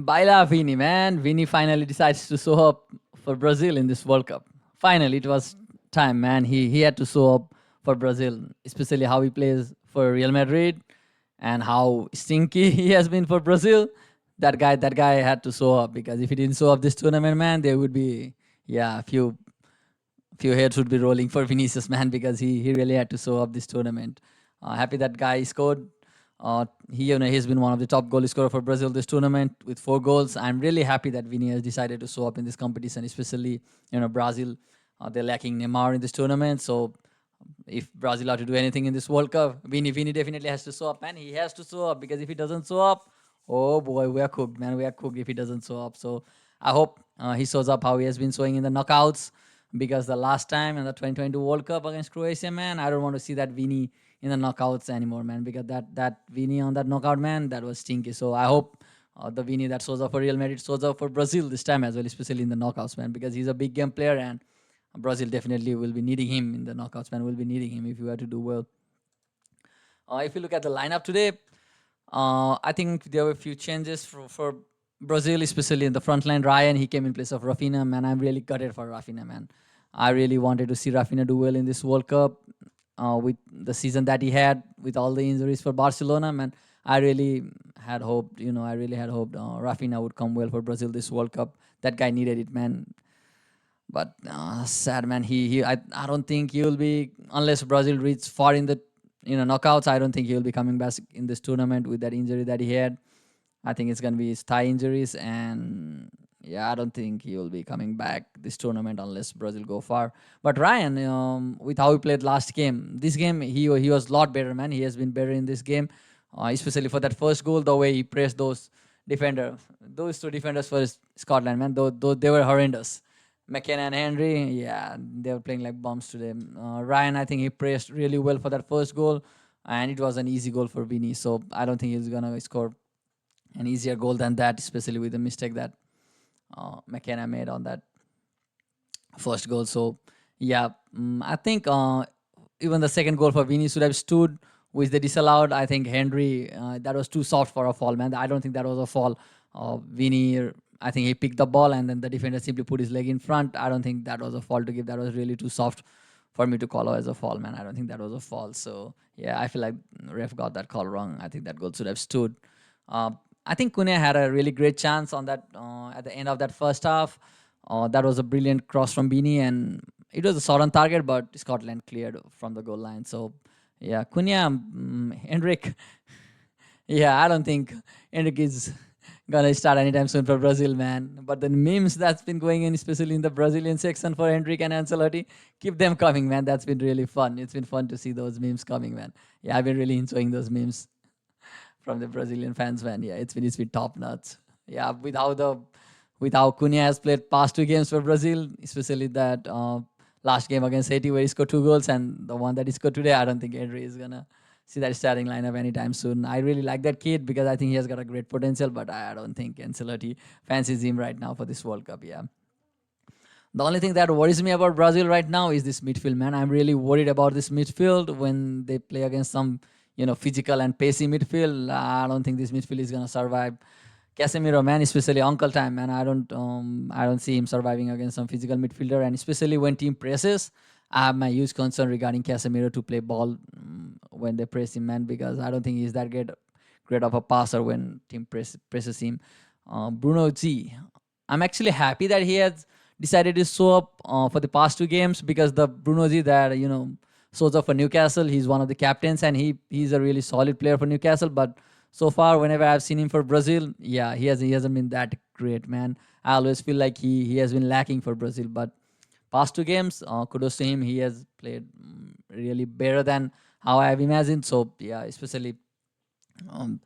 Baila Vini, man. Vini finally decides to show up for Brazil in this World Cup. Finally, it was time, man. He had to show up for Brazil, especially how he plays for Real Madrid and how stinky he has been for Brazil. That guy had to show up because if he didn't show up this tournament, man, there would be a few heads would be rolling for Vinícius, man, because he really had to show up this tournament. Happy that guy scored. He's been one of the top goal scorer for Brazil this tournament with 4 goals. I'm really happy that Viní has decided to show up in this competition, especially Brazil. They're lacking Neymar in this tournament, so if Brazil are to do anything in this World Cup, Vini definitely has to show up, man. He has to show up because if he doesn't show up, oh boy, we are cooked, man. We are cooked if he doesn't show up. So I hope he shows up how he has been showing in the knockouts because the last time in the 2022 World Cup against Croatia, man, I don't want to see that Vini in the knockouts anymore, man, because that Vini on that knockout, man, that was stinky. So I hope the Vini that shows up for Real Madrid shows up for Brazil this time as well, especially in the knockouts, man, because he's a big game player and Brazil definitely will be needing him in the knockouts, man. Will be needing him if you were to do well. If you look at the lineup today, I think there were a few changes for Brazil, especially in the front line. Ryan, he came in place of Rafinha, man. I'm really gutted for Rafinha, man. I really wanted to see Rafinha do well in this World Cup with the season that he had, with all the injuries for Barcelona, man. I really had hoped, Rafinha would come well for Brazil this World Cup. That guy needed it, man. But sad, man. I don't think he will be unless Brazil reach far in the knockouts. I don't think he will be coming back in this tournament with that injury that he had. I think it's gonna be his thigh injuries, and yeah, I don't think he will be coming back this tournament unless Brazil go far. But Ryan, with how he played last game, this game he was a lot better, man. He has been better in this game, especially for that first goal. The way he pressed those two defenders for Scotland, man. Though they were horrendous. McKenna and Henry, yeah, they were playing like bombs today. Ryan, I think he pressed really well for that first goal, and it was an easy goal for Viní. So I don't think he's gonna score an easier goal than that, especially with the mistake that McKenna made on that first goal. So yeah, I think even the second goal for Viní should have stood, which they disallowed. I think Henry, that was too soft for a fall, man. I don't think that was a fall. Viní, I think he picked the ball and then the defender simply put his leg in front. I don't think that was a fall to give. That was really too soft for me to call as a fall, man. I don't think that was a fall. So yeah, I feel like ref got that call wrong. I think that goal should have stood. I think Cunha had a really great chance on that at the end of that first half. That was a brilliant cross from Viní, and it was a shot on target, but Scotland cleared from the goal line. So yeah, Cunha, Hendrik. Yeah, I don't think Hendrik is gonna start anytime soon for Brazil, man. But the memes that's been going in, especially in the Brazilian section for Hendrik and Ancelotti, keep them coming, man. That's been really fun. It's been fun to see those memes coming, man. Yeah, I've been really enjoying those memes from the Brazilian fans, man. Yeah, it's been top notch. Yeah, with how Cunha has played past 2 games for Brazil, especially that last game against Haiti where he scored 2 goals, and the one that he scored today, I don't think Henry is gonna see that starting lineup anytime soon. I really like that kid because I think he has got a great potential, but I don't think Ancelotti fancies him right now for this World Cup. Yeah. The only thing that worries me about Brazil right now is this midfield, man. I'm really worried about this midfield when they play against some, physical and pacey midfield. I don't think this midfield is gonna survive. Casemiro, man, especially Uncle Time, man. I don't see him surviving against some physical midfielder, and especially when team presses. I have my huge concern regarding Casemiro to play ball when they press him, man, because I don't think he's that great of a passer when team presses him. Bruno G, I'm actually happy that he has decided to show up for the past 2 games because the Bruno G that shows up for Newcastle, he's one of the captains and he's a really solid player for Newcastle. But so far, whenever I've seen him for Brazil, yeah, he hasn't been that great, man. I always feel like he has been lacking for Brazil. But past 2 games, kudos to him. He has played really better than how I have imagined. So yeah, especially um,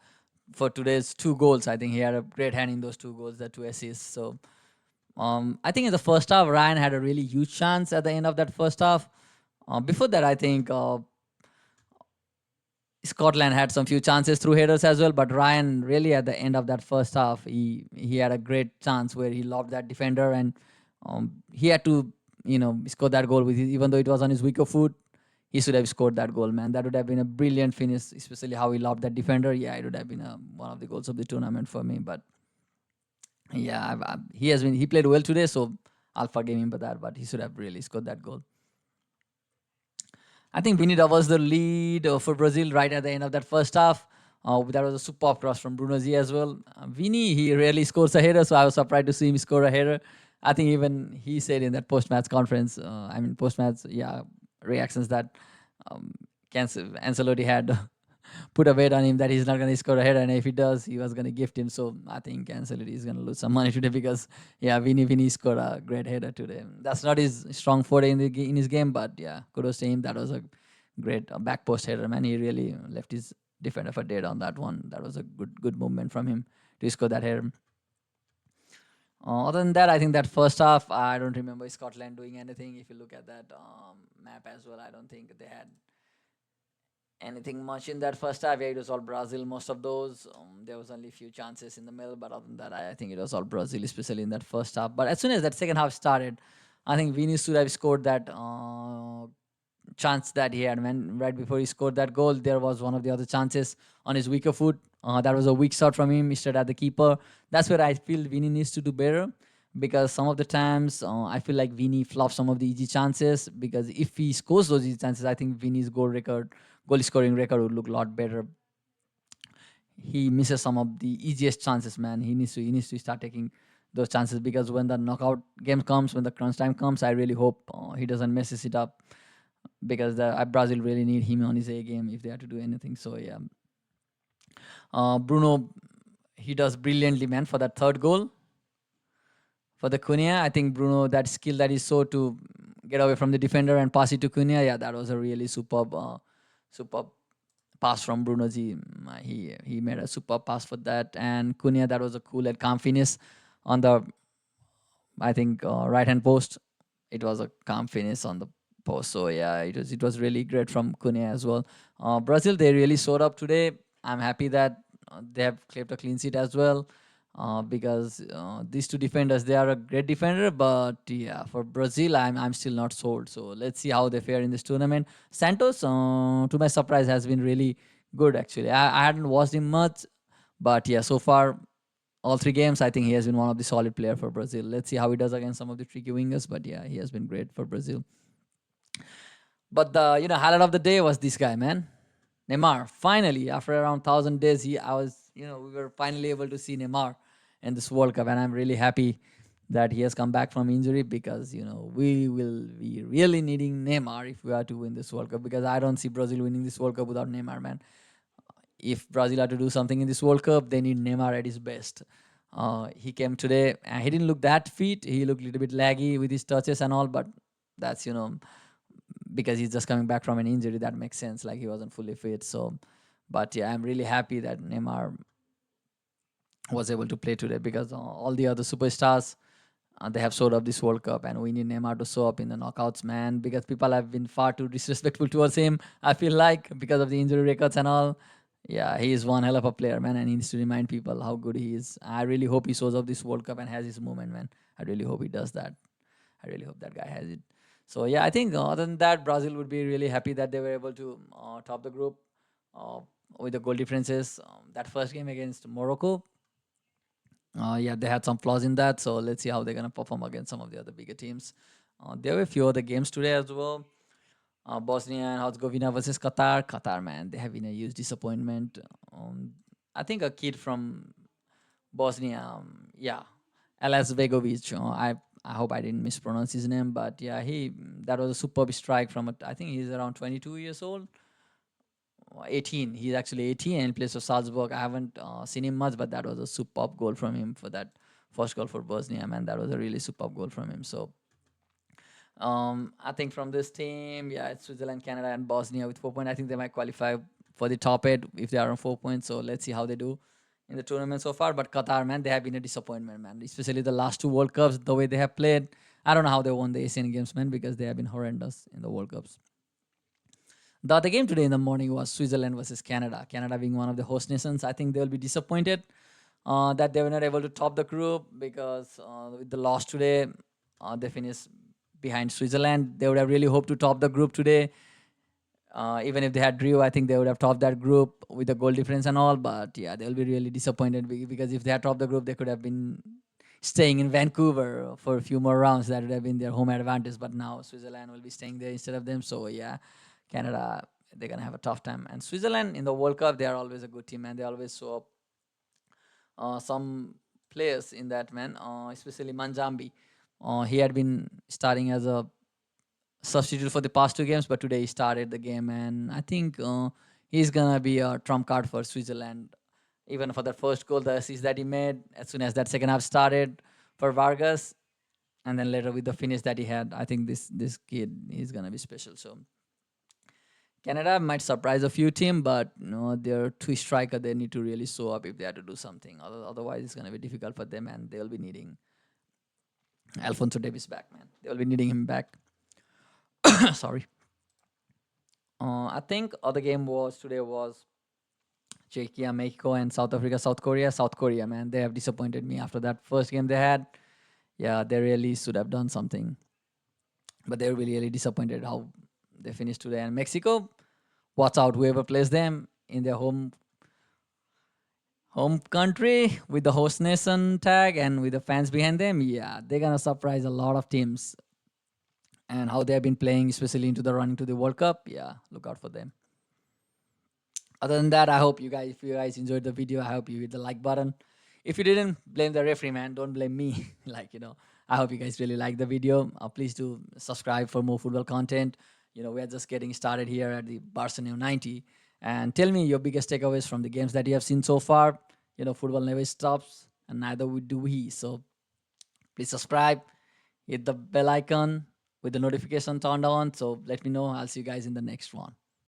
for today's 2 goals, I think he had a great hand in those 2 goals, the 2 assists. So I think in the first half, Ryan had a really huge chance at the end of that first half. Before that, I think Scotland had some few chances through headers as well, but Ryan really at the end of that first half, he had a great chance where he lobbed that defender and he had to score that goal with even though it was on his weaker foot. He should have scored that goal, man. That would have been a brilliant finish, especially how he lobbed that defender. Yeah, it would have been one of the goals of the tournament for me. But Yeah, he played well today, so I'll forgive him for that. But he should have really scored that goal. I think Viní was the lead for Brazil right at the end of that first half. That was a superb cross from Bruno G as well. Viní, he rarely scores a header, so I was surprised to see him score a header. I think even he said in that post-match conference, post-match, reactions that um, Ancelotti had put a bet on him that he's not going to score a header, and if he does, he was going to gift him. So I think Ancelotti is going to lose some money today because Viní scored a great header today. That's not his strong forte in his game, but yeah, kudos to him. That was a great back post header, man. He really left his defender for dead on that one. That was a good movement from him to score that header. Other than that, I think that first half, I don't remember Scotland doing anything. If you look at that map as well, I don't think they had anything much in that first half. Yeah, it was all Brazil, most of those. There was only a few chances in the middle, but other than that, I think it was all Brazil, especially in that first half. But as soon as that second half started, I think Vinícius should have scored that chance that he had. When right before he scored that goal, there was one of the other chances on his weaker foot. That was a weak shot from him, straight at the keeper. That's where I feel Viní needs to do better, because some of the times I feel like Viní flops some of the easy chances, because if he scores those easy chances, I think Viní's goal scoring record would look a lot better. He misses some of the easiest chances, man. He needs to start taking those chances, because when the knockout game comes, when the crunch time comes, I really hope he doesn't messes it up, because the Brazil really need him on his A game if they have to do anything. So yeah, Bruno, he does brilliantly, man, for that third goal for the Cunha. I think Bruno, that skill that he showed to get away from the defender and pass it to Cunha, yeah, that was a really superb pass from Bruno G. He made a superb pass for that, and Cunha, that was a cool and calm finish on the, I think, right hand post. It was a calm finish on the post. So yeah, it was really great from Cunha as well. Brazil, they really showed up today. I'm happy that they have kept a clean sheet as well. Because these two defenders, they are a great defender, but yeah, for Brazil, I'm still not sold. So let's see how they fare in this tournament. Santos, to my surprise, has been really good actually. I hadn't watched him much, but yeah, so far all three games, I think he has been one of the solid player for Brazil. Let's see how he does against some of the tricky wingers, but yeah, he has been great for Brazil. But the highlight of the day was this guy, man, Neymar. Finally, after around 1,000 days, we were finally able to see Neymar in this World Cup, and I'm really happy that he has come back from injury, because we will be really needing Neymar if we are to win this World Cup, because I don't see Brazil winning this World Cup without Neymar, man. If Brazil are to do something in this World Cup, they need Neymar at his best. He came today and he didn't look that fit. He looked a little bit laggy with his touches and all, but that's because he's just coming back from an injury. That makes sense. Like, he wasn't fully fit. So, but yeah, I'm really happy that Neymar was able to play today, because all the other superstars, they have showed up this World Cup, and we need Neymar to show up in the knockouts, man, because people have been far too disrespectful towards him, I feel like, because of the injury records and all. Yeah, he is one hell of a player, man, and he needs to remind people how good he is. I really hope he shows up this World Cup and has his moment, man. I really hope he does that. I really hope that guy has it. So yeah, I think other than that, Brazil would be really happy that they were able to top the group uh, with the goal differences. That first game against Morocco, yeah, they had some flaws in that. So let's see how they're gonna perform against some of the other bigger teams. There were a few other games today as well. Bosnia and Herzegovina versus Qatar. Qatar, man, they have been a huge disappointment. I think a kid from Bosnia, yeah, Alas Begovic. I hope I didn't mispronounce his name, but yeah, that was a superb strike from I think he's around 22 years old. 18. He's actually 18 and plays for Salzburg. I haven't seen him much, but that was a superb goal from him for that first goal for Bosnia, man. That was a really superb goal from him. So I think from this team, yeah, it's Switzerland, Canada, and Bosnia with 4 points. I think they might qualify for the top 8 if they are on 4 points. So let's see how they do in the tournament so far. But Qatar, man, they have been a disappointment, man. Especially the last two World Cups, the way they have played. I don't know how they won the Asian Games, man, because they have been horrendous in the World Cups. The other game today in the morning was Switzerland versus Canada. Canada being one of the host nations, I think they will be disappointed that they were not able to top the group, because with the loss today, they finished behind Switzerland. They would have really hoped to top the group today. Even if they had drew, I think they would have topped that group with the goal difference and all. But yeah, they'll be really disappointed, because if they had topped the group, they could have been staying in Vancouver for a few more rounds. That would have been their home advantage. But now Switzerland will be staying there instead of them. So yeah, Canada, they're gonna have a tough time. And Switzerland in the World Cup, they are always a good team, and they always show up some players in that, man. Especially Manjambi. He had been starting as a substitute for the past two games, but today he started the game, and I think he's gonna be a trump card for Switzerland. Even for that first goal, the assist that he made as soon as that second half started for Vargas, and then later with the finish that he had, I think this kid is gonna be special. So Canada might surprise a few teams, but they're two striker. They need to really show up if they have to do something. Otherwise, it's gonna be difficult for them, and they'll be needing Alfonso Davis back, man. They'll be needing him back. Sorry. I think other game was today was Czechia, Mexico, and South Africa, South Korea. South Korea, man, they have disappointed me after that first game they had. Yeah, they really should have done something, but they were really disappointed how they finished today. And Mexico, watch out whoever plays them in their home country with the host nation tag and with the fans behind them. Yeah, they're gonna surprise a lot of teams. And how they have been playing, especially into the running to the World Cup. Yeah, look out for them. Other than that, I hope if you guys enjoyed the video, I hope you hit the like button. If you didn't, blame the referee, man. Don't blame me. I hope you guys really like the video. Please do subscribe for more football content. We are just getting started here at the Barcelona 90. And tell me your biggest takeaways from the games that you have seen so far. Football never stops, and neither do we. So please subscribe, hit the bell icon with the notification turned on. So let me know. I'll see you guys in the next one.